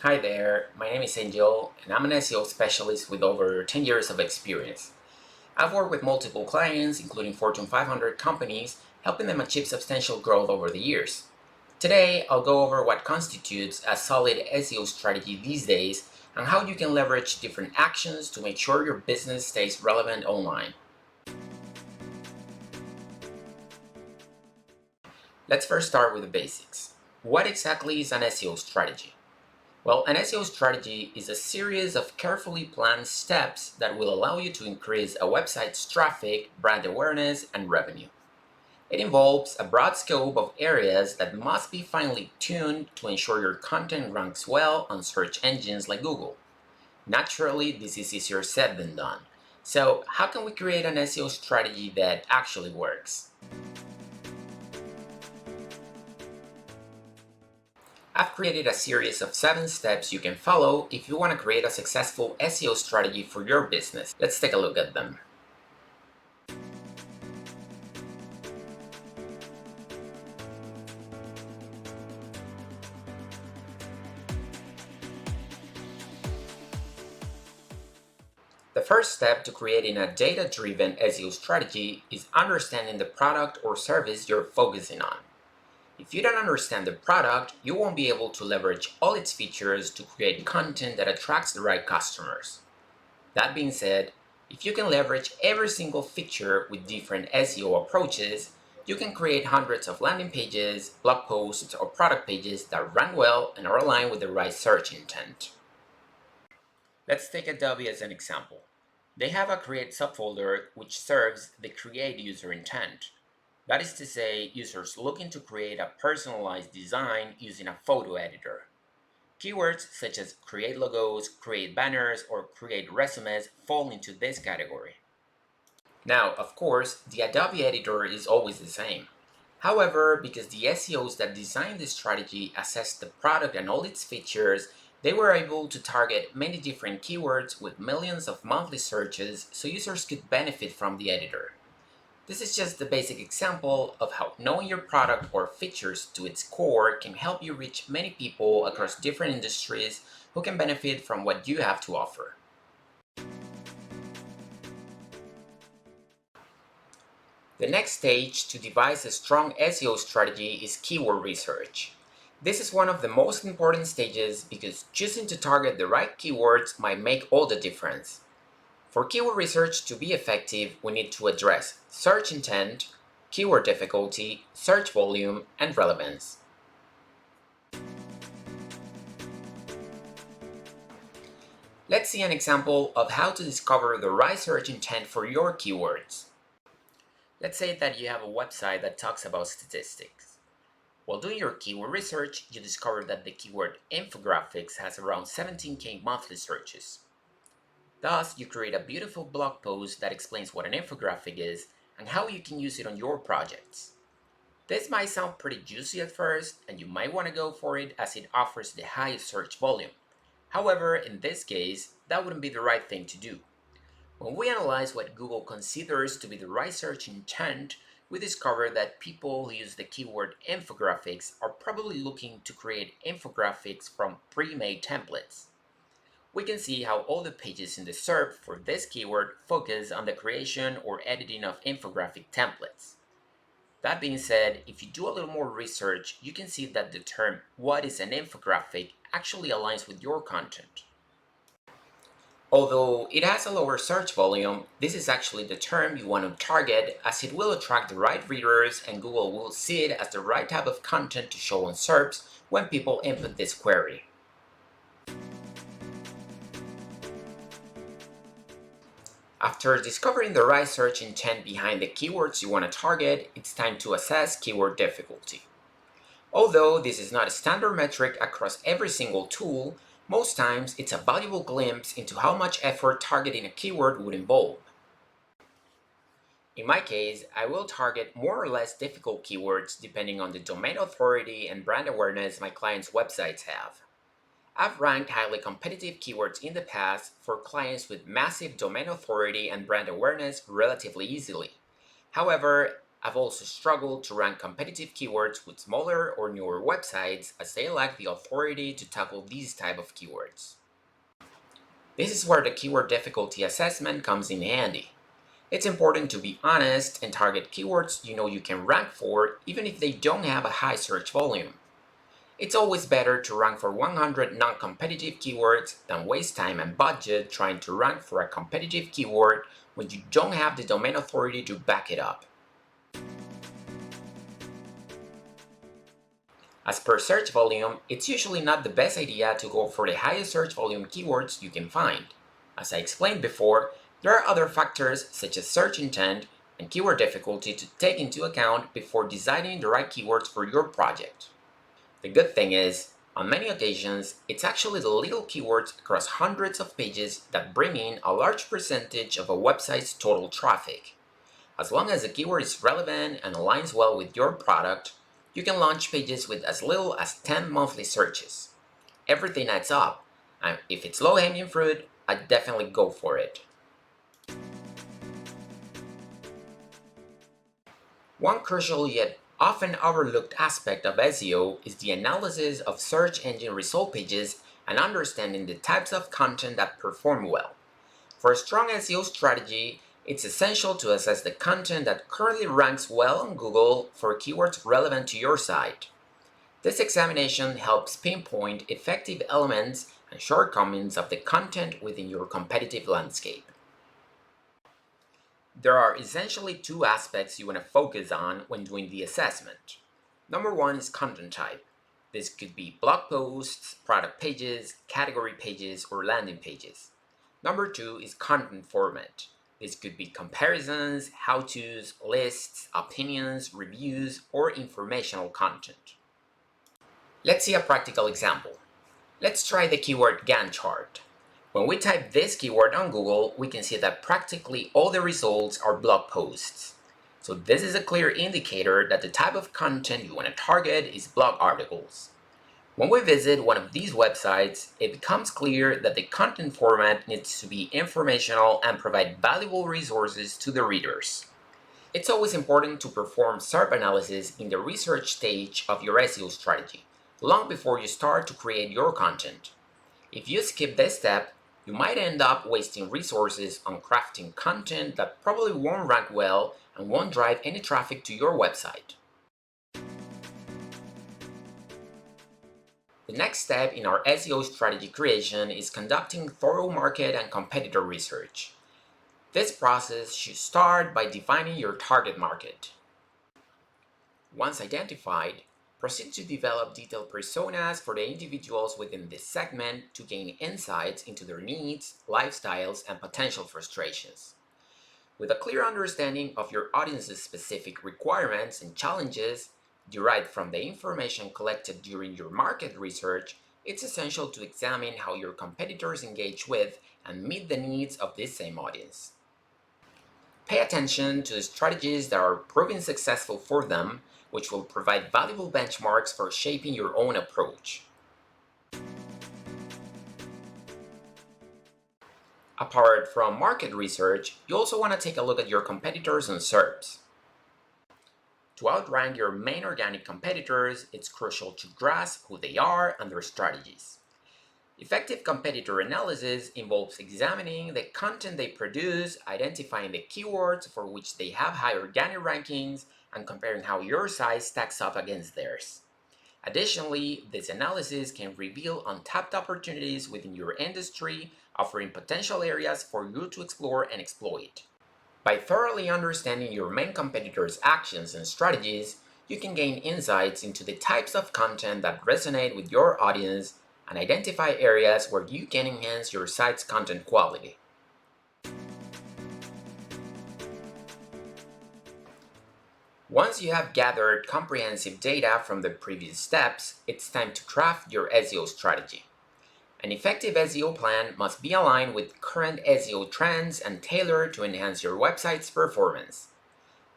Hi there, my name is Angel and I'm an SEO specialist with over 10 years of experience. I've worked with multiple clients, including Fortune 500 companies, helping them achieve substantial growth over the years. Today, I'll go over what constitutes a solid SEO strategy these days and how you can leverage different actions to make sure your business stays relevant online. Let's first start with the basics. What exactly is an SEO strategy? Well, an SEO strategy is a series of carefully planned steps that will allow you to increase a website's traffic, brand awareness, and revenue. It involves a broad scope of areas that must be finely tuned to ensure your content ranks well on search engines like Google. Naturally, this is easier said than done. So, how can we create an SEO strategy that actually works? I've created a series of 7 steps you can follow if you want to create a successful SEO strategy for your business. Let's take a look at them. The first step to creating a data-driven SEO strategy is understanding the product or service you're focusing on. If you don't understand the product, you won't be able to leverage all its features to create content that attracts the right customers. That being said, if you can leverage every single feature with different SEO approaches, you can create hundreds of landing pages, blog posts, or product pages that rank well and are aligned with the right search intent. Let's take Adobe as an example. They have a create subfolder which serves the create user intent. That is to say, users looking to create a personalized design using a photo editor. Keywords such as create logos, create banners, or create resumes fall into this category. Now, of course, the Adobe editor is always the same. However, because the SEOs that designed this strategy assessed the product and all its features, they were able to target many different keywords with millions of monthly searches so users could benefit from the editor. This is just the basic example of how knowing your product or features to its core can help you reach many people across different industries who can benefit from what you have to offer. The next stage to devise a strong SEO strategy is keyword research. This is one of the most important stages because choosing to target the right keywords might make all the difference. For keyword research to be effective, we need to address search intent, keyword difficulty, search volume, and relevance. Let's see an example of how to discover the right search intent for your keywords. Let's say that you have a website that talks about statistics. While doing your keyword research, you discover that the keyword infographics has around 17K monthly searches. Thus, you create a beautiful blog post that explains what an infographic is and how you can use it on your projects. This might sound pretty juicy at first, and you might want to go for it as it offers the highest search volume. However, in this case, that wouldn't be the right thing to do. When we analyze what Google considers to be the right search intent, we discover that people who use the keyword infographics are probably looking to create infographics from pre-made templates. We can see how all the pages in the SERP for this keyword focus on the creation or editing of infographic templates. That being said, if you do a little more research, you can see that the term "what is an infographic" actually aligns with your content. Although it has a lower search volume, this is actually the term you want to target as it will attract the right readers and Google will see it as the right type of content to show on SERPs when people input this query. After discovering the right search intent behind the keywords you want to target, it's time to assess keyword difficulty. Although this is not a standard metric across every single tool, most times it's a valuable glimpse into how much effort targeting a keyword would involve. In my case, I will target more or less difficult keywords depending on the domain authority and brand awareness my clients' websites have. I've ranked highly competitive keywords in the past for clients with massive domain authority and brand awareness relatively easily. However, I've also struggled to rank competitive keywords with smaller or newer websites as they lack the authority to tackle these type of keywords. This is where the keyword difficulty assessment comes in handy. It's important to be honest and target keywords you know you can rank for even if they don't have a high search volume. It's always better to rank for 100 non-competitive keywords than waste time and budget trying to rank for a competitive keyword when you don't have the domain authority to back it up. As per search volume, it's usually not the best idea to go for the highest search volume keywords you can find. As I explained before, there are other factors such as search intent and keyword difficulty to take into account before deciding the right keywords for your project. The good thing is, on many occasions, it's actually the little keywords across hundreds of pages that bring in a large percentage of a website's total traffic. As long as the keyword is relevant and aligns well with your product, you can launch pages with as little as 10 monthly searches. Everything adds up, and if it's low-hanging fruit, I'd definitely go for it. One crucial yet often overlooked aspect of SEO is the analysis of search engine result pages and understanding the types of content that perform well. For a strong SEO strategy, it's essential to assess the content that currently ranks well on Google for keywords relevant to your site. This examination helps pinpoint effective elements and shortcomings of the content within your competitive landscape. There are essentially two aspects you want to focus on when doing the assessment. Number one is content type. This could be blog posts, product pages, category pages, or landing pages. Number two is content format. This could be comparisons, how-tos, lists, opinions, reviews, or informational content. Let's see a practical example. Let's try the keyword Gantt chart. When we type this keyword on Google, we can see that practically all the results are blog posts. So this is a clear indicator that the type of content you want to target is blog articles. When we visit one of these websites, it becomes clear that the content format needs to be informational and provide valuable resources to the readers. It's always important to perform SERP analysis in the research stage of your SEO strategy, long before you start to create your content. If you skip this step, you might end up wasting resources on crafting content that probably won't rank well and won't drive any traffic to your website. The next step in our SEO strategy creation is conducting thorough market and competitor research. This process should start by defining your target market. Once identified, proceed to develop detailed personas for the individuals within this segment to gain insights into their needs, lifestyles, and potential frustrations. With a clear understanding of your audience's specific requirements and challenges derived from the information collected during your market research, it's essential to examine how your competitors engage with and meet the needs of this same audience. Pay attention to the strategies that are proving successful for them, which will provide valuable benchmarks for shaping your own approach. Apart from market research, you also want to take a look at your competitors and SERPs. To outrank your main organic competitors, it's crucial to grasp who they are and their strategies. Effective competitor analysis involves examining the content they produce, identifying the keywords for which they have high organic rankings, and comparing how your site stacks up against theirs. Additionally, this analysis can reveal untapped opportunities within your industry, offering potential areas for you to explore and exploit. By thoroughly understanding your main competitors' actions and strategies, you can gain insights into the types of content that resonate with your audience and identify areas where you can enhance your site's content quality. Once you have gathered comprehensive data from the previous steps, it's time to craft your SEO strategy. An effective SEO plan must be aligned with current SEO trends and tailored to enhance your website's performance.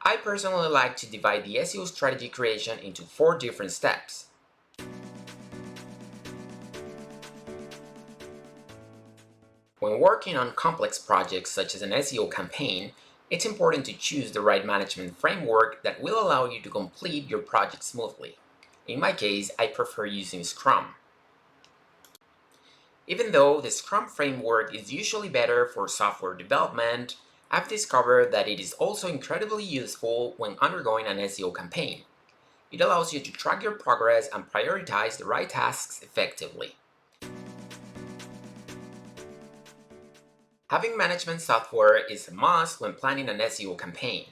I personally like to divide the SEO strategy creation into 4 different steps. When working on complex projects such as an SEO campaign, It's important to choose the right management framework that will allow you to complete your project smoothly. In my case, I prefer using Scrum. Even though the Scrum framework is usually better for software development, I've discovered that it is also incredibly useful when undergoing an SEO campaign. It allows you to track your progress and prioritize the right tasks effectively. Having management software is a must when planning an SEO campaign.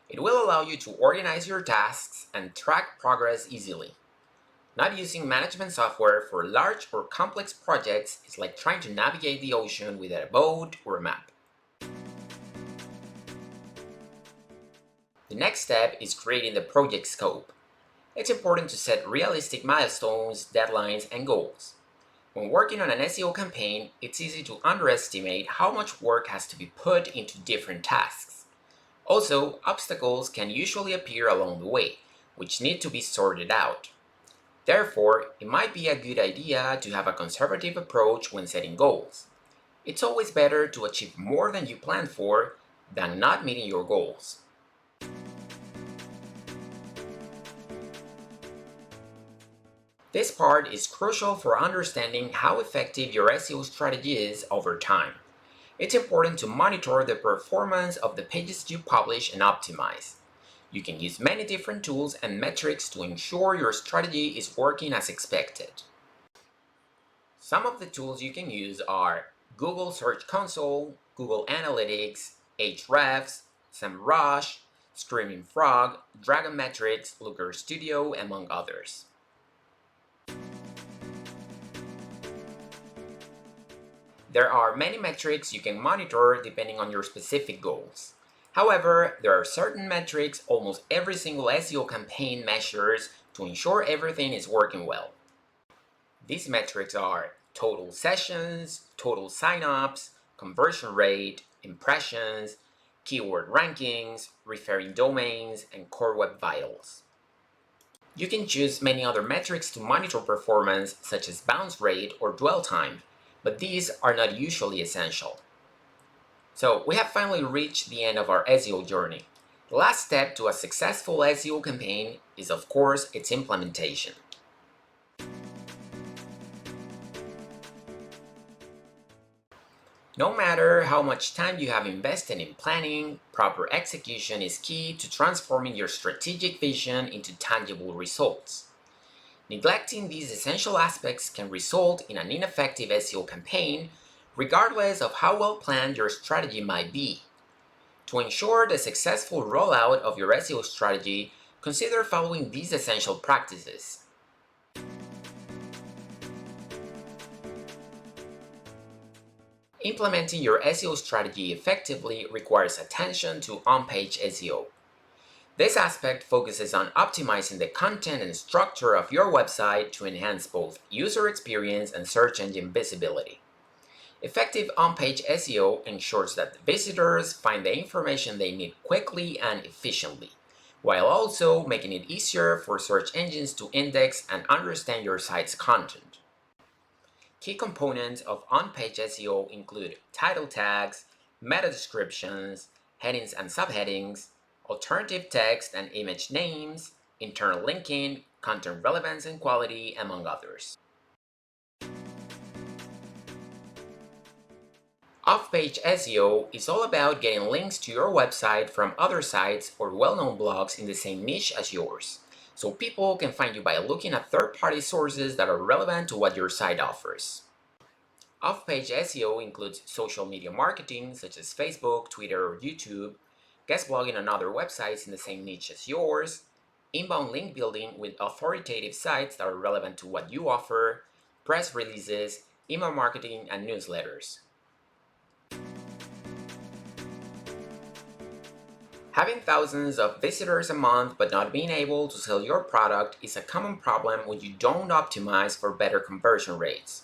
It will allow you to organize your tasks and track progress easily. Not using management software for large or complex projects is like trying to navigate the ocean without a boat or a map. The next step is creating the project scope. It's important to set realistic milestones, deadlines, and goals. When working on an SEO campaign, it's easy to underestimate how much work has to be put into different tasks. Also, obstacles can usually appear along the way, which need to be sorted out. Therefore, it might be a good idea to have a conservative approach when setting goals. It's always better to achieve more than you planned for than not meeting your goals. This part is crucial for understanding how effective your SEO strategy is over time. It's important to monitor the performance of the pages you publish and optimize. You can use many different tools and metrics to ensure your strategy is working as expected. Some of the tools you can use are Google Search Console, Google Analytics, Ahrefs, SEMrush, Screaming Frog, Dragon Metrics, Looker Studio, among others. There are many metrics you can monitor depending on your specific goals. However, there are certain metrics almost every single SEO campaign measures to ensure everything is working well. These metrics are total sessions, total signups, conversion rate, impressions, keyword rankings, referring domains, and core web vitals. You can choose many other metrics to monitor performance, such as bounce rate or dwell time, but these are not usually essential. So we have finally reached the end of our SEO journey. The last step to a successful SEO campaign is, of course, its implementation. No matter how much time you have invested in planning, proper execution is key to transforming your strategic vision into tangible results. Neglecting these essential aspects can result in an ineffective SEO campaign, regardless of how well planned your strategy might be. To ensure the successful rollout of your SEO strategy, consider following these essential practices. Implementing your SEO strategy effectively requires attention to on-page SEO. This aspect focuses on optimizing the content and structure of your website to enhance both user experience and search engine visibility. Effective on-page SEO ensures that visitors find the information they need quickly and efficiently, while also making it easier for search engines to index and understand your site's content. Key components of on-page SEO include title tags, meta descriptions, headings and subheadings, alternative text and image names, internal linking, content relevance and quality, among others. Off-page SEO is all about getting links to your website from other sites or well-known blogs in the same niche as yours, so people can find you by looking at third-party sources that are relevant to what your site offers. Off-page SEO includes social media marketing such as Facebook, Twitter, or YouTube, guest blogging on other websites in the same niche as yours, inbound link building with authoritative sites that are relevant to what you offer, press releases, email marketing, and newsletters. Having thousands of visitors a month but not being able to sell your product is a common problem when you don't optimize for better conversion rates.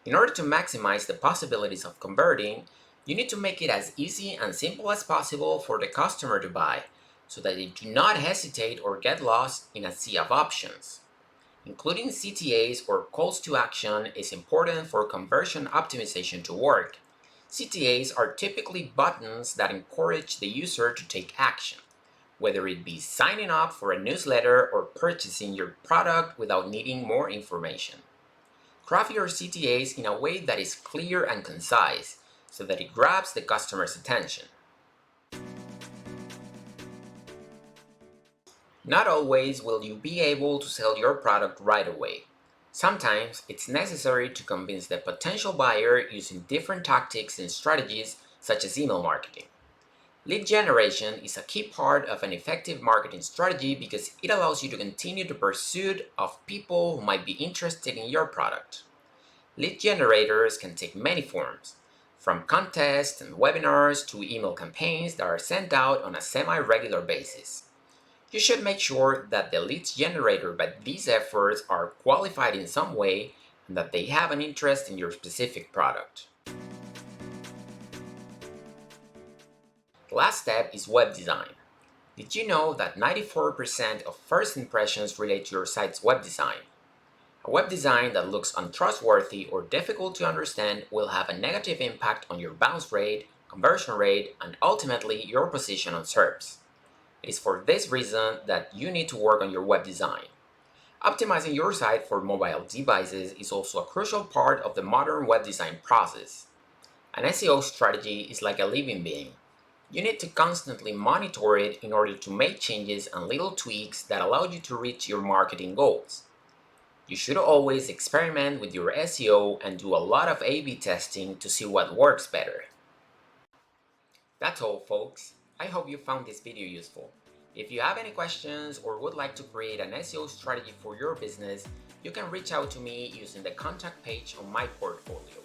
In order to maximize the possibilities of converting, you need to make it as easy and simple as possible for the customer to buy, so that they do not hesitate or get lost in a sea of options. Including CTAs or calls to action is important for conversion optimization to work. CTAs are typically buttons that encourage the user to take action, whether it be signing up for a newsletter or purchasing your product without needing more information. Craft your CTAs in a way that is clear and concise so that it grabs the customer's attention. Not always will you be able to sell your product right away. Sometimes it's necessary to convince the potential buyer using different tactics and strategies such as email marketing. Lead generation is a key part of an effective marketing strategy because it allows you to continue the pursuit of people who might be interested in your product. Lead generators can take many forms, from contests and webinars to email campaigns that are sent out on a semi-regular basis. You should make sure that the leads generated by these efforts are qualified in some way and that they have an interest in your specific product. The last step is web design. Did you know that 94% of first impressions relate to your site's web design? A web design that looks untrustworthy or difficult to understand will have a negative impact on your bounce rate, conversion rate, and ultimately your position on SERPs. It is for this reason that you need to work on your web design. Optimizing your site for mobile devices is also a crucial part of the modern web design process. An SEO strategy is like a living being. You need to constantly monitor it in order to make changes and little tweaks that allow you to reach your marketing goals. You should always experiment with your SEO and do a lot of A/B testing to see what works better. That's all, folks. I hope you found this video useful. If you have any questions or would like to create an SEO strategy for your business, you can reach out to me using the contact page on my portfolio.